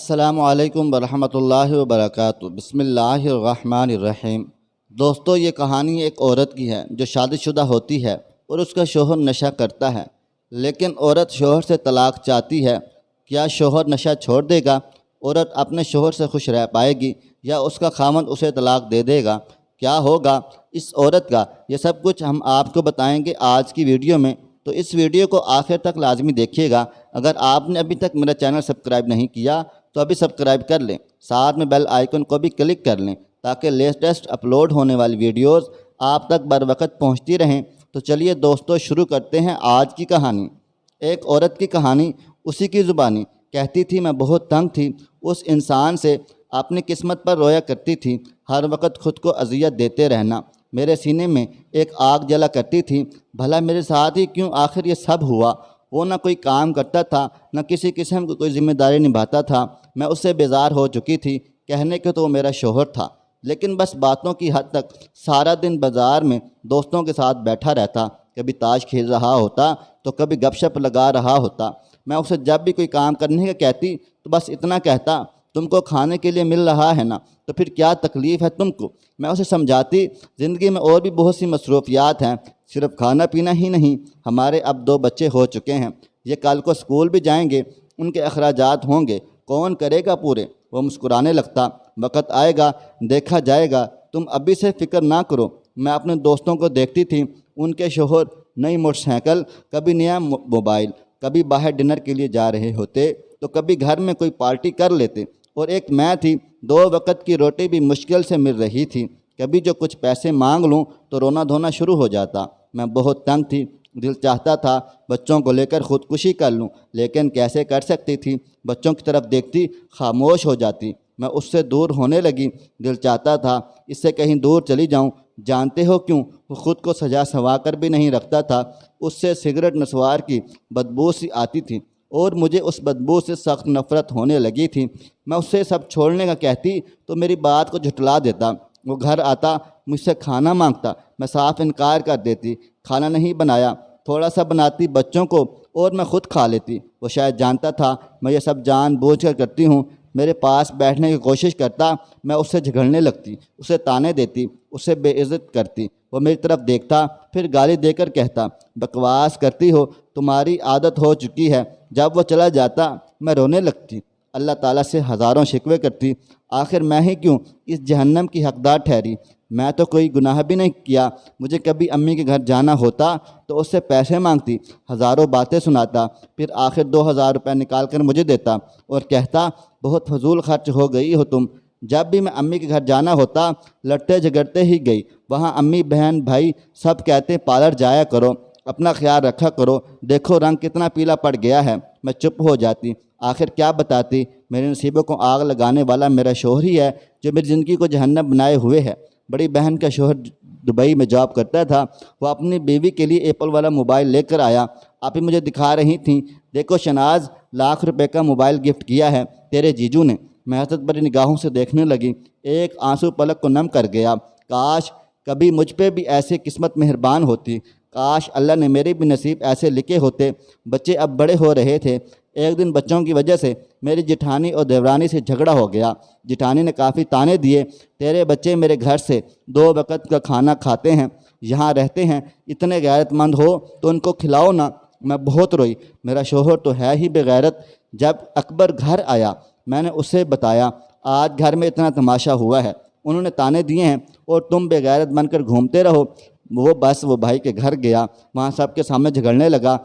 السلام علیکم ورحمۃ اللہ وبرکاتہ۔ بسم اللہ الرحمن الرحیم۔ دوستو، یہ کہانی ایک عورت کی ہے جو شادی شدہ ہوتی ہے اور اس کا شوہر نشہ کرتا ہے، لیکن عورت شوہر سے طلاق چاہتی ہے۔ کیا شوہر نشہ چھوڑ دے گا؟ عورت اپنے شوہر سے خوش رہ پائے گی یا اس کا خاوند اسے طلاق دے دے گا؟ کیا ہوگا اس عورت کا؟ یہ سب کچھ ہم آپ کو بتائیں گے آج کی ویڈیو میں، تو اس ویڈیو کو آخر تک لازمی دیکھیے گا۔ اگر آپ نے ابھی تک میرا چینل سبسکرائب نہیں کیا تو ابھی سبسکرائب کر لیں، ساتھ میں بیل آئیکن کو بھی کلک کر لیں تاکہ لیٹسٹ اپلوڈ ہونے والی ویڈیوز آپ تک بر وقت پہنچتی رہیں۔ تو چلیے دوستو، شروع کرتے ہیں آج کی کہانی۔ ایک عورت کی کہانی، اسی کی زبانی۔ کہتی تھی میں بہت تنگ تھی اس انسان سے، اپنی قسمت پر رویا کرتی تھی، ہر وقت خود کو اذیت دیتے رہنا۔ میرے سینے میں ایک آگ جلا کرتی تھی، بھلا میرے ساتھ ہی کیوں آخر یہ سب ہوا؟ وہ نہ کوئی کام کرتا تھا، نہ کسی قسم کی کوئی ذمہ داری نبھاتا تھا۔ میں اس سے بیزار ہو چکی تھی، کہنے کہ تو وہ میرا شوہر تھا، لیکن بس باتوں کی حد تک۔ سارا دن بازار میں دوستوں کے ساتھ بیٹھا رہتا، کبھی تاش کھیل رہا ہوتا تو کبھی گپ شپ لگا رہا ہوتا۔ میں اسے جب بھی کوئی کام کرنے کا کہتی تو بس اتنا کہتا، تم کو کھانے کے لیے مل رہا ہے نا، تو پھر کیا تکلیف ہے تم کو؟ میں اسے سمجھاتی، زندگی میں اور بھی بہت سی مصروفیات ہیں، صرف کھانا پینا ہی نہیں۔ ہمارے اب 2 بچے ہو چکے ہیں، یہ کل کو اسکول بھی جائیں گے، ان کے اخراجات ہوں گے، کون کرے گا پورے؟ وہ مسکرانے لگتا، وقت آئے گا دیکھا جائے گا، تم ابھی سے فکر نہ کرو۔ میں اپنے دوستوں کو دیکھتی تھی، ان کے شوہر نئی موٹر سائیکل، کبھی نیا موبائل، کبھی باہر ڈنر کے لیے جا رہے ہوتے تو کبھی گھر میں کوئی پارٹی کر لیتے، اور ایک میں تھی، 2 وقت کی روٹی بھی مشکل سے مل رہی تھی۔ کبھی جو کچھ پیسے مانگ لوں تو رونا دھونا شروع ہو جاتا۔ میں بہت تنگ تھی، دل چاہتا تھا بچوں کو لے کر خودکشی کر لوں، لیکن کیسے کر سکتی تھی؟ بچوں کی طرف دیکھتی، خاموش ہو جاتی۔ میں اس سے دور ہونے لگی، دل چاہتا تھا اس سے کہیں دور چلی جاؤں۔ جانتے ہو کیوں؟ وہ خود کو سجا سنوا کر بھی نہیں رکھتا تھا، اس سے سگریٹ نسوار کی بدبو سی آتی تھی اور مجھے اس بدبو سے سخت نفرت ہونے لگی تھی۔ میں اس سے سب چھوڑنے کا کہتی تو میری بات کو جھٹلا دیتا۔ وہ گھر آتا، مجھ سے کھانا مانگتا، میں صاف انکار کر دیتی، کھانا نہیں بنایا، تھوڑا سا بناتی بچوں کو اور میں خود کھا لیتی۔ وہ شاید جانتا تھا میں یہ سب جان بوجھ کر کرتی ہوں۔ میرے پاس بیٹھنے کی کوشش کرتا، میں اس سے جھگڑنے لگتی، اسے تانے دیتی، اسے بے عزت کرتی۔ وہ میری طرف دیکھتا، پھر گالی دے کر کہتا، بکواس کرتی ہو، تمہاری عادت ہو چکی ہے۔ جب وہ چلا جاتا میں رونے لگتی، اللہ تعالیٰ سے ہزاروں شکوے کرتی، آخر میں ہی کیوں اس جہنم کی حقدار ٹھہری؟ میں تو کوئی گناہ بھی نہیں کیا۔ مجھے کبھی امی کے گھر جانا ہوتا تو اس سے پیسے مانگتی، ہزاروں باتیں سناتا، پھر آخر 2000 روپے نکال کر مجھے دیتا اور کہتا، بہت فضول خرچ ہو گئی ہو تم۔ جب بھی میں امی کے گھر جانا ہوتا لڑتے جھگڑتے ہی گئی۔ وہاں امی بہن بھائی سب کہتے پارلر جایا کرو، اپنا خیال رکھا کرو، دیکھو رنگ کتنا پیلا پڑ گیا ہے۔ میں چپ ہو جاتی، آخر کیا بتاتی؟ میرے نصیبوں کو آگ لگانے والا میرا شوہر ہی ہے جو میری زندگی کو جہنم بنائے ہوئے ہے۔ بڑی بہن کا شوہر دبئی میں جاب کرتا تھا، وہ اپنی بیوی کے لیے ایپل والا موبائل لے کر آیا۔ آپ ہی مجھے دکھا رہی تھیں، دیکھو شناز، لاکھ روپے کا موبائل گفٹ کیا ہے تیرے جیجو نے۔ میں حسرت بھری نگاہوں سے دیکھنے لگی، ایک آنسو پلک کو نم کر گیا۔ کاش کبھی مجھ پہ بھی ایسی قسمت مہربان ہوتی، کاش اللہ نے میرے بھی نصیب ایسے لکھے ہوتے۔ بچے اب بڑے ہو رہے تھے۔ ایک دن بچوں کی وجہ سے میری جٹھانی اور دیورانی سے جھگڑا ہو گیا۔ جٹھانی نے کافی تانے دیے، تیرے بچے میرے گھر سے 2 وقت کا کھانا کھاتے ہیں، یہاں رہتے ہیں، اتنے غیرت مند ہو تو ان کو کھلاؤ نا۔ میں بہت روئی، میرا شوہر تو ہے ہی بے غیرت۔ جب اکبر گھر آیا میں نے اسے بتایا، آج گھر میں اتنا تماشا ہوا ہے، انہوں نے تانے دیے ہیں اور تم بے غیرت بن کر گھومتے رہو۔ وہ بھائی کے گھر گیا، وہاں سب کے سامنے جھگڑنے لگا،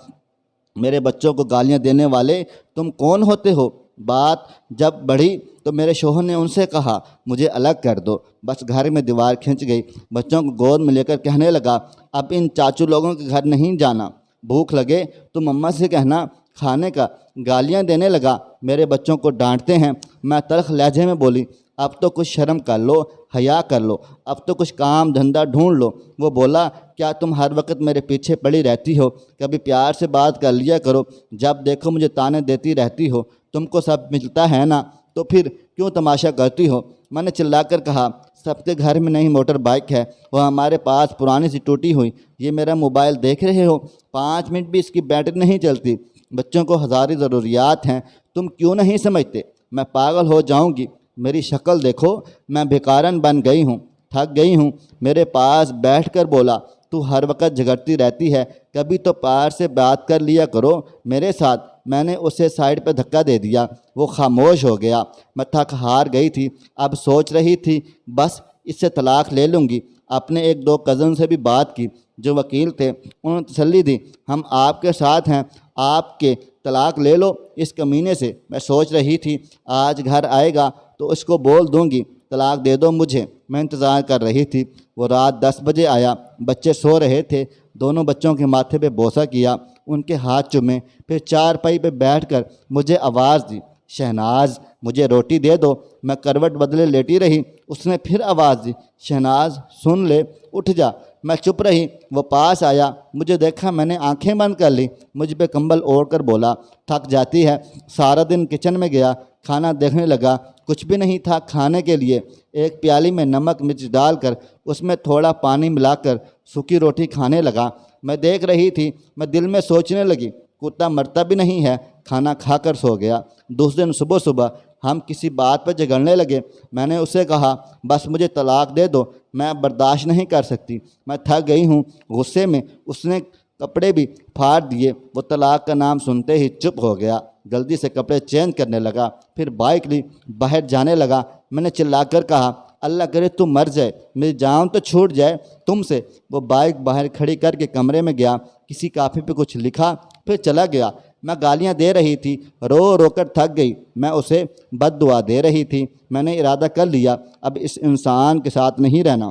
میرے بچوں کو گالیاں دینے والے تم کون ہوتے ہو؟ بات جب بڑھی تو میرے شوہر نے ان سے کہا، مجھے الگ کر دو۔ بس گھر میں دیوار کھنچ گئی۔ بچوں کو گود میں لے کر کہنے لگا، اب ان چاچو لوگوں کے گھر نہیں جانا، بھوک لگے تو مما سے کہنا کھانے کا۔ گالیاں دینے لگا، میرے بچوں کو ڈانٹتے ہیں۔ میں تلخ لہجے میں بولی، اب تو کچھ شرم کر لو، حیا کر لو، اب تو کچھ کام دھندہ ڈھونڈ لو۔ وہ بولا، کیا تم ہر وقت میرے پیچھے پڑی رہتی ہو؟ کبھی پیار سے بات کر لیا کرو، جب دیکھو مجھے تانے دیتی رہتی ہو۔ تم کو سب ملتا ہے نا، تو پھر کیوں تماشا کرتی ہو؟ میں نے چلا کر کہا، سب کے گھر میں نئی موٹر بائک ہے، وہ ہمارے پاس پرانی سی ٹوٹی ہوئی۔ یہ میرا موبائل دیکھ رہے ہو، 5 منٹ بھی اس کی بیٹری نہیں چلتی۔ بچوں کو ہزاری ضروریات ہیں، تم کیوں نہیں سمجھتے؟ میں پاگل ہو جاؤں گی، میری شکل دیکھو، میں بھکارن بن گئی ہوں، تھک گئی ہوں۔ میرے پاس بیٹھ کر بولا، تو ہر وقت جھگڑتی رہتی ہے، کبھی تو پیار سے بات کر لیا کرو میرے ساتھ۔ میں نے اسے سائڈ پہ دھکا دے دیا، وہ خاموش ہو گیا۔ میں تھک ہار گئی تھی، اب سوچ رہی تھی بس اس سے طلاق لے لوں گی۔ اپنے ایک دو کزن سے بھی بات کی جو وکیل تھے، انہوں نے تسلی دی، ہم آپ کے ساتھ ہیں، آپ کے طلاق لے لو اس کمینے سے۔ میں سوچ رہی تھی آج گھر آئے گا تو اس کو بول دوں گی طلاق دے دو مجھے۔ میں انتظار کر رہی تھی، وہ رات 10 بجے آیا، بچے سو رہے تھے، دونوں بچوں کے ماتھے پہ بوسہ کیا، ان کے ہاتھ چومے، پھر چارپائی پہ بیٹھ کر مجھے آواز دی، شہناز مجھے روٹی دے دو۔ میں کروٹ بدلے لیٹی رہی، اس نے پھر آواز دی، شہناز سن لے، اٹھ جا۔ میں چپ رہی، وہ پاس آیا، مجھے دیکھا، میں نے آنکھیں بند کر لی، مجھ پہ کمبل اوڑھ کر بولا، تھک جاتی ہے؟ سارا دن کچن میں گیا، کھانا دیکھنے لگا، کچھ بھی نہیں تھا کھانے کے لیے۔ ایک پیالی میں نمک مرچ ڈال کر اس میں تھوڑا پانی ملا کر سوکھی روٹی کھانے لگا۔ میں دیکھ رہی تھی، میں دل میں سوچنے لگی، کتا مرتا بھی نہیں ہے، کھانا کھا کر سو گیا۔ دوسرے دن صبح صبح ہم کسی بات پر جھگڑنے لگے۔ میں نے اسے کہا بس مجھے طلاق دے دو، میں اب برداشت نہیں کر سکتی، میں تھک گئی ہوں۔ غصے میں اس نے کپڑے بھی پھاڑ دیے۔ وہ طلاق کا نام سنتے ہی چپ ہو گیا، جلدی سے کپڑے چینج کرنے لگا، پھر بائک لی، باہر جانے لگا۔ میں نے چلا کر کہا، اللہ کرے تم مر جائے، میری جان تو چھوٹ جائے تم سے۔ وہ بائک باہر کھڑی کر کے کمرے میں گیا، کسی کاپی پہ کچھ لکھا، پھر چلا گیا۔ میں گالیاں دے رہی تھی، رو رو کر تھک گئی، میں اسے بد دعا دے رہی تھی۔ میں نے ارادہ کر لیا اب اس انسان کے ساتھ نہیں رہنا۔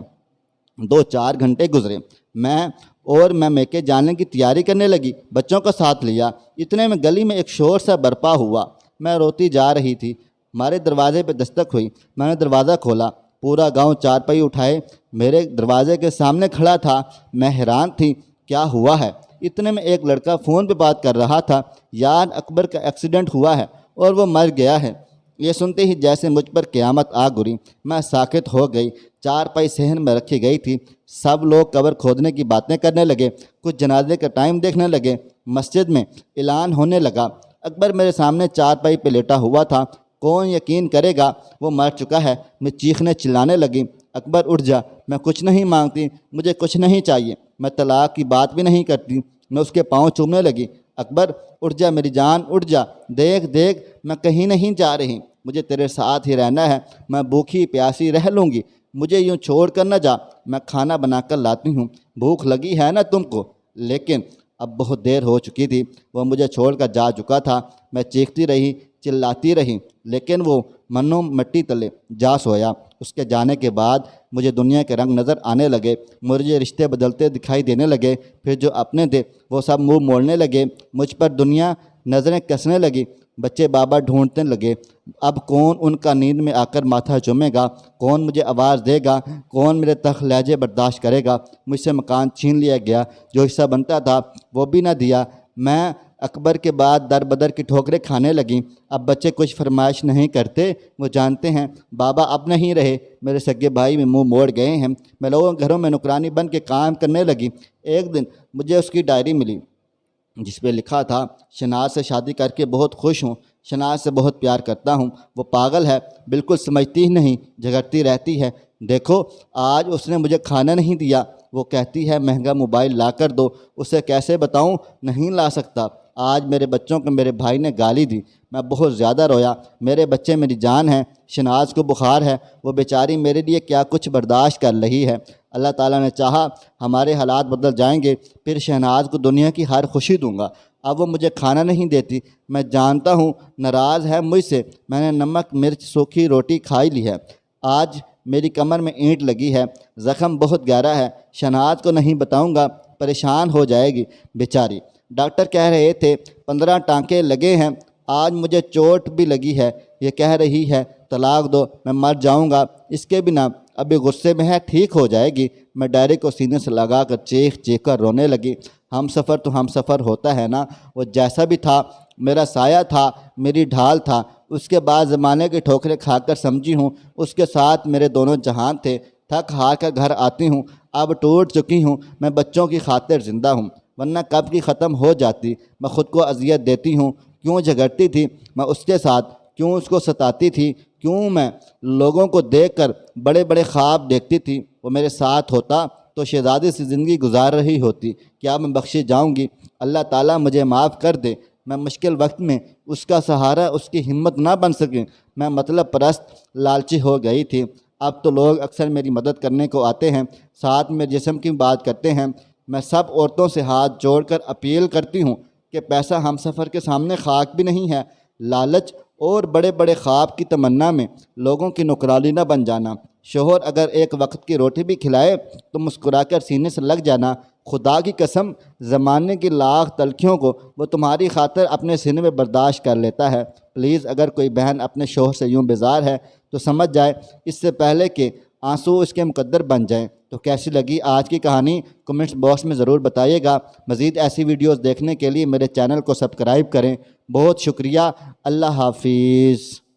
2-4 گھنٹے گزرے، میں میکے جانے کی تیاری کرنے لگی، بچوں کا ساتھ لیا۔ اتنے میں گلی میں ایک شور سا برپا ہوا، میں روتی جا رہی تھی، ہمارے دروازے پہ دستک ہوئی، میں نے دروازہ کھولا، پورا گاؤں چارپائی اٹھائے میرے دروازے کے سامنے کھڑا تھا۔ میں حیران تھی کیا ہوا ہے۔ اتنے میں ایک لڑکا فون پہ بات کر رہا تھا، یار اکبر کا ایکسیڈنٹ ہوا ہے اور وہ مر گیا ہے۔ یہ سنتے ہی جیسے مجھ پر قیامت آ گری، میں ساکت ہو گئی۔ چارپائی صحن میں رکھی گئی تھی، سب لوگ قبر کھودنے کی باتیں کرنے لگے، کچھ جنازے کا ٹائم دیکھنے لگے۔ مسجد میں اعلان ہونے لگا، اکبر میرے سامنے چارپائی پہ لیٹا ہوا تھا، کون یقین کرے گا وہ مر چکا ہے۔ میں چیخنے چلانے لگی، اکبر اٹھ جا، میں کچھ نہیں مانگتی، مجھے کچھ نہیں چاہیے، میں طلاق کی بات بھی نہیں کرتی۔ میں اس کے پاؤں چومنے لگی، اکبر اٹھ جا میری جان، اٹھ جا، دیکھ دیکھ میں کہیں نہیں جا رہی، مجھے تیرے ساتھ ہی رہنا ہے، میں بھوکھی پیاسی رہ لوں گی، مجھے یوں چھوڑ کر نہ جا، میں کھانا بنا کر لاتی ہوں، بھوک لگی ہے نا تم کو۔ لیکن اب بہت دیر ہو چکی تھی، وہ مجھے چھوڑ کر جا چکا تھا۔ میں چیختی رہی، چلاتی رہی، لیکن وہ منو مٹی تلے جا سویا۔ اس کے جانے کے بعد مجھے دنیا کے رنگ نظر آنے لگے، مجھے رشتے بدلتے دکھائی دینے لگے، پھر جو اپنے تھے وہ سب منہ موڑنے لگے، مجھ پر دنیا نظریں کسنے لگی، بچے بابا ڈھونڈنے لگے۔ اب کون ان کا نیند میں آ کر ماتھا چومے گا، کون مجھے آواز دے گا، کون میرے تلخ لہجے برداشت کرے گا۔ مجھ سے مکان چھین لیا گیا، جو حصہ بنتا تھا وہ بھی نہ دیا۔ میں اکبر کے بعد در بدر کی ٹھوکریں کھانے لگیں۔ اب بچے کچھ فرمائش نہیں کرتے، وہ جانتے ہیں بابا اب نہیں رہے، میرے سگے بھائی میں منہ موڑ گئے ہیں۔ میں لوگوں کے گھروں میں نوکرانی بن کے کام کرنے لگی۔ ایک دن مجھے اس کی ڈائری ملی جس پہ لکھا تھا، شناز سے شادی کر کے بہت خوش ہوں، شناز سے بہت پیار کرتا ہوں، وہ پاگل ہے، بالکل سمجھتی ہی نہیں، جھگڑتی رہتی ہے، دیکھو آج اس نے مجھے کھانا نہیں دیا، وہ کہتی ہے مہنگا موبائل لا کر دو، اسے کیسے بتاؤں، نہیں لا سکتا۔ آج میرے بچوں کو میرے بھائی نے گالی دی، میں بہت زیادہ رویا، میرے بچے میری جان ہیں، شناز کو بخار ہے، وہ بیچاری میرے لیے کیا کچھ برداشت کر رہی ہے۔ اللہ تعالیٰ نے چاہا ہمارے حالات بدل جائیں گے، پھر شہناز کو دنیا کی ہر خوشی دوں گا۔ اب وہ مجھے کھانا نہیں دیتی، میں جانتا ہوں ناراض ہے مجھ سے، میں نے نمک مرچ سوکھی روٹی کھائی لی ہے۔ آج میری کمر میں اینٹ لگی ہے، زخم بہت گہرا ہے، شہناز کو نہیں بتاؤں گا، پریشان ہو جائے گی بیچاری۔ ڈاکٹر کہہ رہے تھے 15 ٹانکے لگے ہیں، آج مجھے چوٹ بھی لگی ہے، یہ کہہ رہی ہے طلاق دو، میں مر جاؤں گا اس کے بنا، ابھی غصے میں ہے، ٹھیک ہو جائے گی۔ میں ڈائری کو سینے سے لگا کر چیخ چیخ کر رونے لگی۔ ہم سفر تو ہم سفر ہوتا ہے نا، وہ جیسا بھی تھا میرا سایہ تھا، میری ڈھال تھا، اس کے بعد زمانے کی ٹھوکریں کھا کر سمجھی ہوں اس کے ساتھ میرے دونوں جہان تھے۔ تھک ہار کر گھر آتی ہوں، اب ٹوٹ چکی ہوں، میں بچوں کی خاطر زندہ ہوں، ورنہ کب کی ختم ہو جاتی۔ میں خود کو اذیت دیتی ہوں، کیوں جھگڑتی تھی میں اس کے ساتھ، کیوں اس کو ستاتی تھی، کیوں میں لوگوں کو دیکھ کر بڑے بڑے خواب دیکھتی تھی، وہ میرے ساتھ ہوتا تو شہزادی سی زندگی گزار رہی ہوتی۔ کیا میں بخشی جاؤں گی؟ اللہ تعالیٰ مجھے معاف کر دے، میں مشکل وقت میں اس کا سہارا، اس کی ہمت نہ بن سکیں، میں مطلب پرست لالچی ہو گئی تھی۔ اب تو لوگ اکثر میری مدد کرنے کو آتے ہیں، ساتھ میں جسم کی بات کرتے ہیں۔ میں سب عورتوں سے ہاتھ جوڑ کر اپیل کرتی ہوں کہ پیسہ ہم سفر کے سامنے خاک بھی نہیں ہے۔ لالچ اور بڑے بڑے خواب کی تمنا میں لوگوں کی نوکرانی نہ بن جانا۔ شوہر اگر ایک وقت کی روٹی بھی کھلائے تو مسکرا کر سینے سے لگ جانا۔ خدا کی قسم، زمانے کی لاکھ تلخیوں کو وہ تمہاری خاطر اپنے سینے میں برداشت کر لیتا ہے۔ پلیز اگر کوئی بہن اپنے شوہر سے یوں بیزار ہے تو سمجھ جائے، اس سے پہلے کہ آنسو اس کے مقدر بن جائیں۔ تو کیسی لگی آج کی کہانی کمنٹس باکس میں ضرور بتائیے گا۔ مزید ایسی ویڈیوز دیکھنے کے لیے میرے چینل کو سبسکرائب کریں۔ بہت شکریہ۔ اللہ حافظ۔